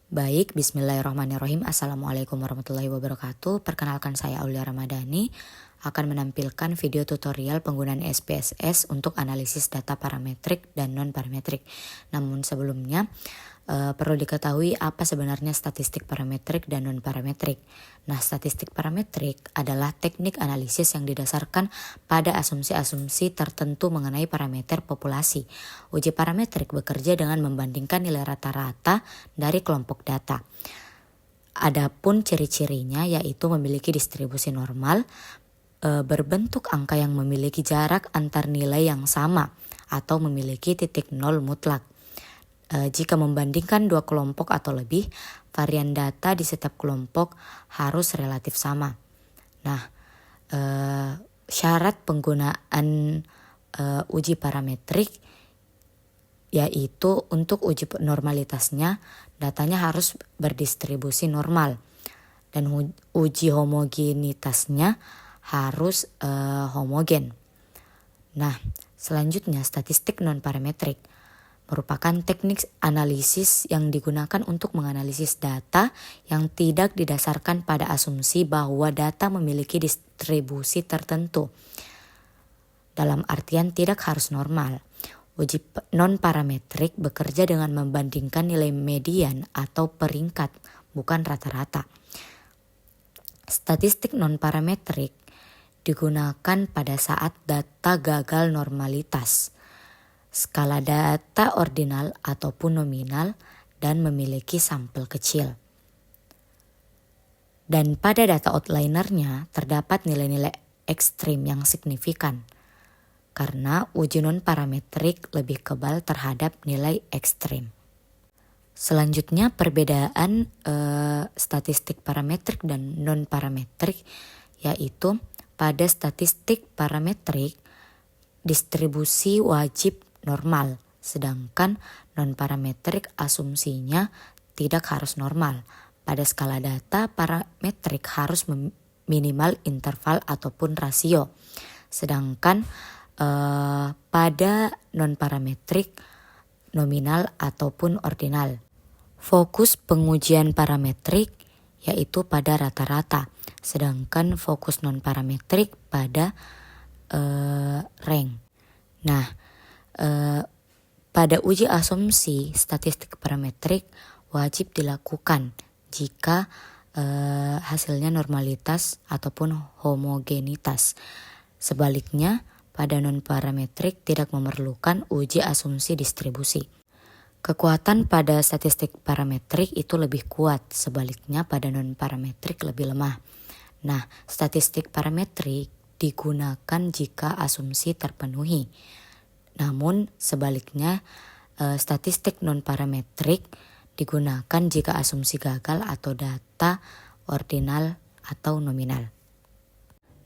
Baik, bismillahirrahmanirrahim. Assalamualaikum warahmatullahi wabarakatuh. Perkenalkan, saya Aulia Ramadhani akan menampilkan video tutorial penggunaan SPSS untuk analisis data parametrik dan non-parametrik. Namun sebelumnya, perlu diketahui apa sebenarnya statistik parametrik dan non-parametrik. Nah, statistik parametrik adalah teknik analisis yang didasarkan pada asumsi-asumsi tertentu mengenai parameter populasi. Uji parametrik bekerja dengan membandingkan nilai rata-rata dari kelompok data. Adapun ciri-cirinya yaitu memiliki distribusi normal, berbentuk angka yang memiliki jarak antar nilai yang sama atau memiliki titik nol mutlak. Jika membandingkan dua kelompok atau lebih, varian data di setiap kelompok harus relatif sama. Nah, syarat penggunaan uji parametrik yaitu untuk uji normalitasnya, datanya harus berdistribusi normal, dan uji homogenitasnya harus homogen. Nah, selanjutnya statistik non-parametrik merupakan teknik analisis yang digunakan untuk menganalisis data yang tidak didasarkan pada asumsi bahwa data memiliki distribusi tertentu. Dalam artian tidak harus normal. Uji non-parametrik bekerja dengan membandingkan nilai median atau peringkat, bukan rata-rata. Statistik non-parametrik digunakan pada saat data gagal normalitas, skala data ordinal ataupun nominal, dan memiliki sampel kecil. Dan pada data outlinernya terdapat nilai-nilai ekstrim yang signifikan, karena uji non-parametrik lebih kebal terhadap nilai ekstrim. Selanjutnya, perbedaan statistik parametrik dan non-parametrik, yaitu pada statistik parametrik distribusi wajib normal, sedangkan non-parametrik asumsinya tidak harus normal. Pada skala data parametrik harus minimal interval ataupun rasio, sedangkan pada non-parametrik nominal ataupun ordinal. Fokus pengujian parametrik yaitu pada rata-rata, sedangkan fokus non-parametrik pada rank. Nah, pada uji asumsi statistik parametrik wajib dilakukan jika hasilnya normalitas ataupun homogenitas. Sebaliknya, pada non-parametrik tidak memerlukan uji asumsi distribusi. Kekuatan pada statistik parametrik itu lebih kuat, sebaliknya pada non-parametrik lebih lemah. Nah, statistik parametrik digunakan jika asumsi terpenuhi. Namun sebaliknya, statistik non-parametrik digunakan jika asumsi gagal atau data ordinal atau nominal.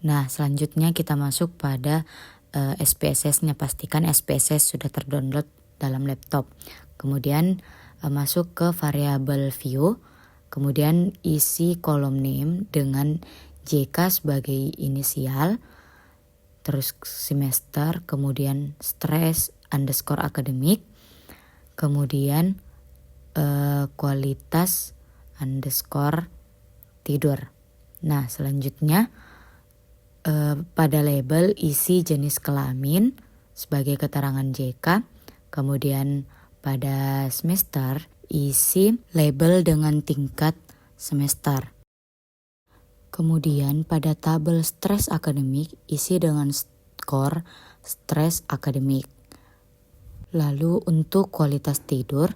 Nah, selanjutnya kita masuk pada SPSS-nya. Pastikan SPSS sudah terdownload dalam laptop. Kemudian masuk ke variabel view, kemudian isi kolom name dengan JK sebagai inisial, terus semester, kemudian stress underscore akademik, kemudian kualitas underscore tidur. Nah, selanjutnya pada label isi jenis kelamin sebagai keterangan JK, kemudian pada semester isi label dengan tingkat semester. Kemudian pada tabel stres akademik isi dengan skor stres akademik. Lalu untuk kualitas tidur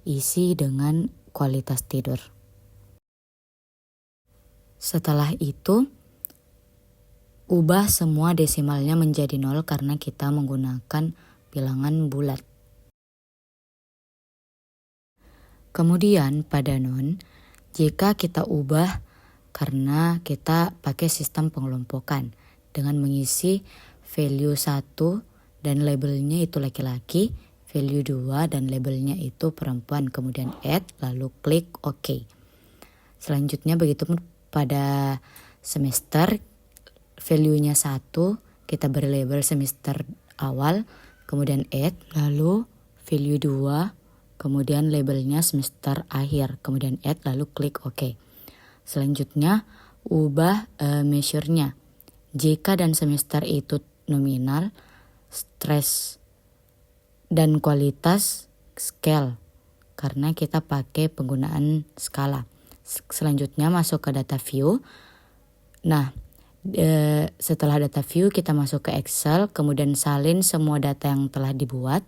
isi dengan kualitas tidur. Setelah itu ubah semua desimalnya menjadi 0 karena kita menggunakan bilangan bulat. Kemudian pada non, jika kita ubah karena kita pakai sistem pengelompokan dengan mengisi value 1 dan labelnya itu laki-laki, value 2 dan labelnya itu perempuan, kemudian add, lalu klik OK. Selanjutnya begitu pada semester, value-nya 1, kita beri label semester awal, kemudian add, lalu value 2, kemudian labelnya semester akhir, kemudian add, lalu klik OK. Selanjutnya ubah measure-nya. Jika dan semester itu nominal, stres dan kualitas scale, karena kita pakai penggunaan skala. Selanjutnya masuk ke data view. Nah, setelah data view kita masuk ke Excel, kemudian salin semua data yang telah dibuat.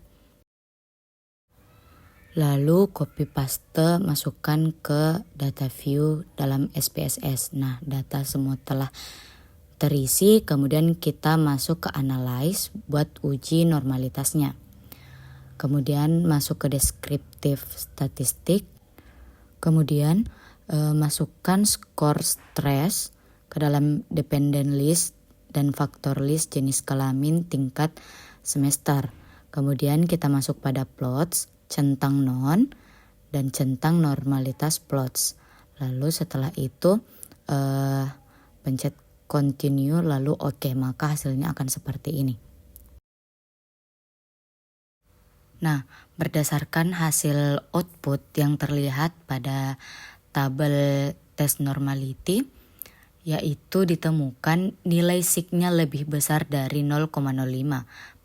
Lalu copy paste masukkan ke data view dalam SPSS. Nah, data semua telah terisi, kemudian kita masuk ke analyze buat uji normalitasnya. Kemudian masuk ke descriptive statistik. Kemudian masukkan skor stres ke dalam dependent list dan faktor list jenis kelamin tingkat semester. Kemudian kita masuk pada plots, centang non, dan centang normalitas plots. Lalu setelah itu pencet continue lalu OK, maka hasilnya akan seperti ini. Nah, berdasarkan hasil output yang terlihat pada tabel test normality, yaitu ditemukan nilai signya lebih besar dari 0,05.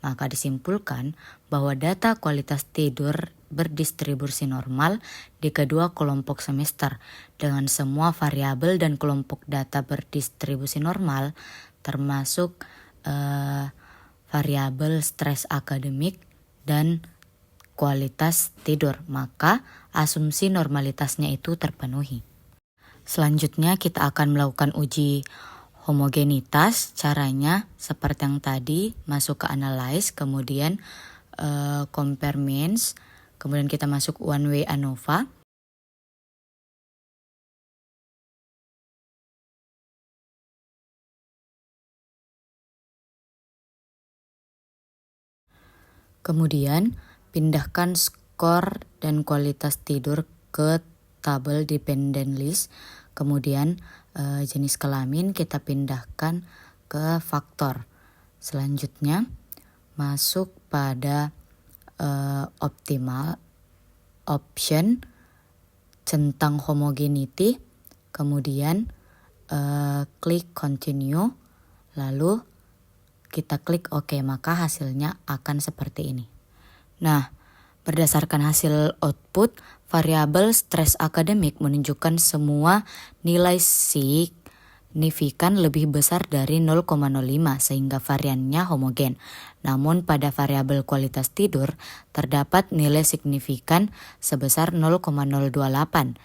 Maka disimpulkan bahwa data kualitas tidur berdistribusi normal di kedua kelompok semester dengan semua variabel dan kelompok data berdistribusi normal termasuk variabel stres akademik dan kualitas tidur. Maka asumsi normalitasnya itu terpenuhi. Selanjutnya kita akan melakukan uji homogenitas. Caranya seperti yang tadi, masuk ke analyze, kemudian compare means, kemudian kita masuk one way ANOVA. Kemudian pindahkan skor dan kualitas tidur ke tabel dependent list. Kemudian jenis kelamin kita pindahkan ke faktor. Selanjutnya masuk pada optimal option, centang homogeneity, kemudian klik continue, lalu kita klik OK, maka hasilnya akan seperti ini. Nah, berdasarkan hasil output, variabel stres akademik menunjukkan semua nilai signifikan lebih besar dari 0,05 sehingga variannya homogen. Namun pada variabel kualitas tidur terdapat nilai signifikan sebesar 0,028.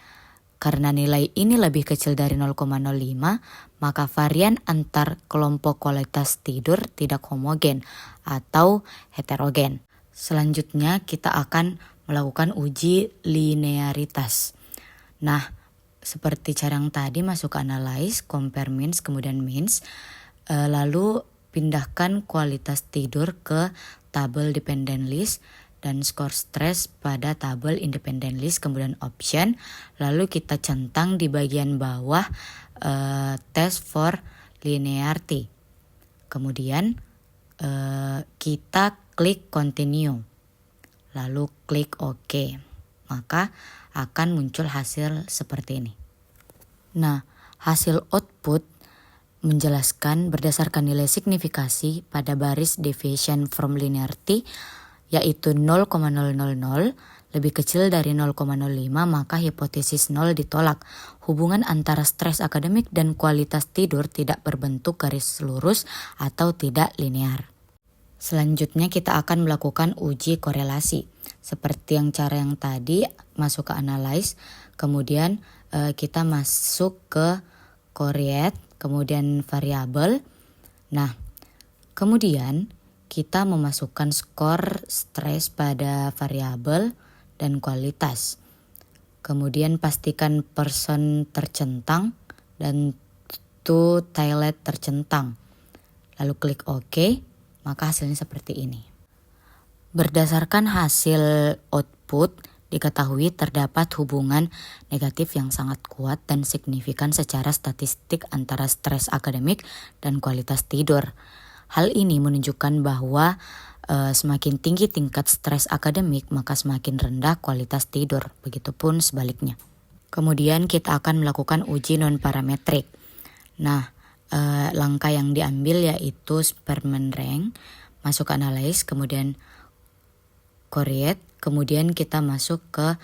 Karena nilai ini lebih kecil dari 0,05, maka varian antar kelompok kualitas tidur tidak homogen atau heterogen. Selanjutnya kita akan melakukan uji linearitas. Nah, seperti cara yang tadi, masuk ke analyze, compare means, kemudian means. Lalu pindahkan kualitas tidur ke tabel dependent list dan skor stres pada tabel independent list, kemudian option. Lalu kita centang di bagian bawah test for linearity. Kemudian kita klik continue, lalu klik OK, maka akan muncul hasil seperti ini. Nah, hasil output menjelaskan berdasarkan nilai signifikasi pada baris deviation from linearity, yaitu 0,000 lebih kecil dari 0,05, maka hipotesis 0 ditolak. Hubungan antara stres akademik dan kualitas tidur tidak berbentuk garis lurus atau tidak linear. Selanjutnya kita akan melakukan uji korelasi. Seperti cara yang tadi, masuk ke analyze, kemudian kita masuk ke create, kemudian variabel. Nah, kemudian kita memasukkan skor stres pada variabel dan kualitas. Kemudian pastikan person tercentang dan to toilet tercentang. Lalu klik OK, maka hasilnya seperti ini. Berdasarkan hasil output, diketahui terdapat hubungan negatif yang sangat kuat dan signifikan secara statistik antara stres akademik dan kualitas tidur. Hal ini menunjukkan bahwa semakin tinggi tingkat stres akademik, maka semakin rendah kualitas tidur. Begitupun sebaliknya. Kemudian kita akan melakukan uji non-parametrik. Nah, langkah yang diambil yaitu Spearman rank, masuk ke analyze, kemudian create, kemudian kita masuk ke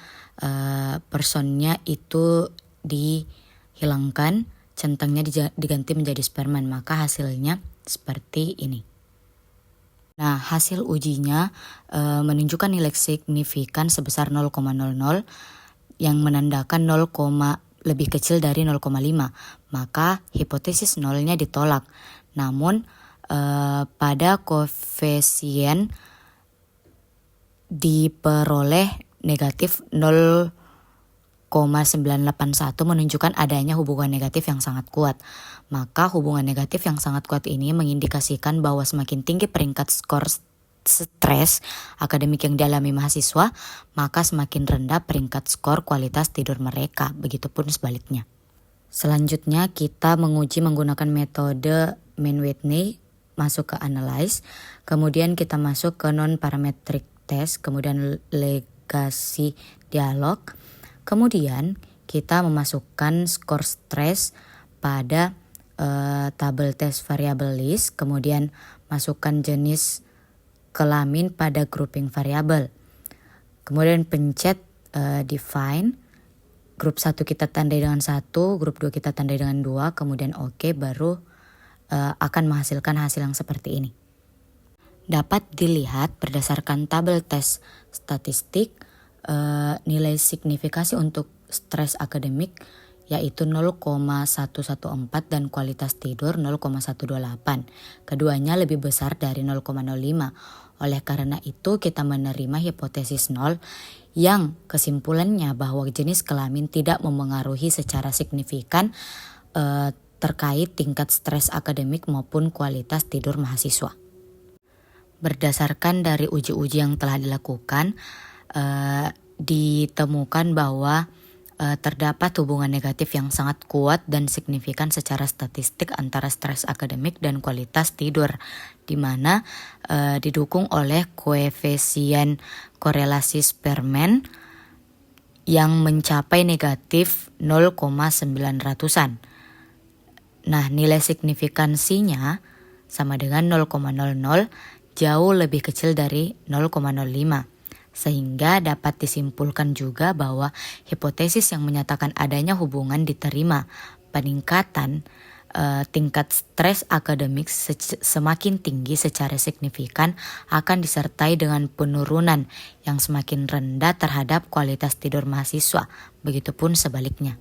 personnya itu dihilangkan, centangnya diganti menjadi Spearman, maka hasilnya seperti ini. Nah, hasil ujinya menunjukkan nilai signifikan sebesar 0,00 yang menandakan 0, lebih kecil dari 0,5. Maka hipotesis nolnya ditolak. Namun pada koefisien diperoleh negatif 0,981 menunjukkan adanya hubungan negatif yang sangat kuat. Maka hubungan negatif yang sangat kuat ini mengindikasikan bahwa semakin tinggi peringkat skor stres akademik yang dialami mahasiswa, maka semakin rendah peringkat skor kualitas tidur mereka. Begitupun sebaliknya. Selanjutnya kita menguji menggunakan metode Mann-Whitney, masuk ke analyze, kemudian kita masuk ke non-parametric test, kemudian legacy dialog. Kemudian kita memasukkan skor stres pada tabel test variable list, kemudian masukkan jenis kelamin pada grouping variabel. Kemudian pencet define, grup 1 kita tandai dengan 1, grup 2 kita tandai dengan 2, kemudian oke, baru akan menghasilkan hasil yang seperti ini. Dapat dilihat berdasarkan tabel tes statistik, nilai signifikasi untuk stres akademik yaitu 0,114 dan kualitas tidur 0,128. Keduanya lebih besar dari 0,05. Oleh karena itu kita menerima hipotesis 0 yang kesimpulannya bahwa jenis kelamin tidak memengaruhi secara signifikan terkait tingkat stres akademik maupun kualitas tidur mahasiswa. Berdasarkan dari uji-uji yang telah dilakukan, ditemukan bahwa terdapat hubungan negatif yang sangat kuat dan signifikan secara statistik antara stres akademik dan kualitas tidur, di mana didukung oleh koefisien korelasi Spearman yang mencapai negatif 0,900-an. Nah, nilai signifikansinya sama dengan 0,00, jauh lebih kecil dari 0,05. Sehingga dapat disimpulkan juga bahwa hipotesis yang menyatakan adanya hubungan diterima. Peningkatan tingkat stres akademik semakin tinggi secara signifikan akan disertai dengan penurunan yang semakin rendah terhadap kualitas tidur mahasiswa. Begitupun sebaliknya.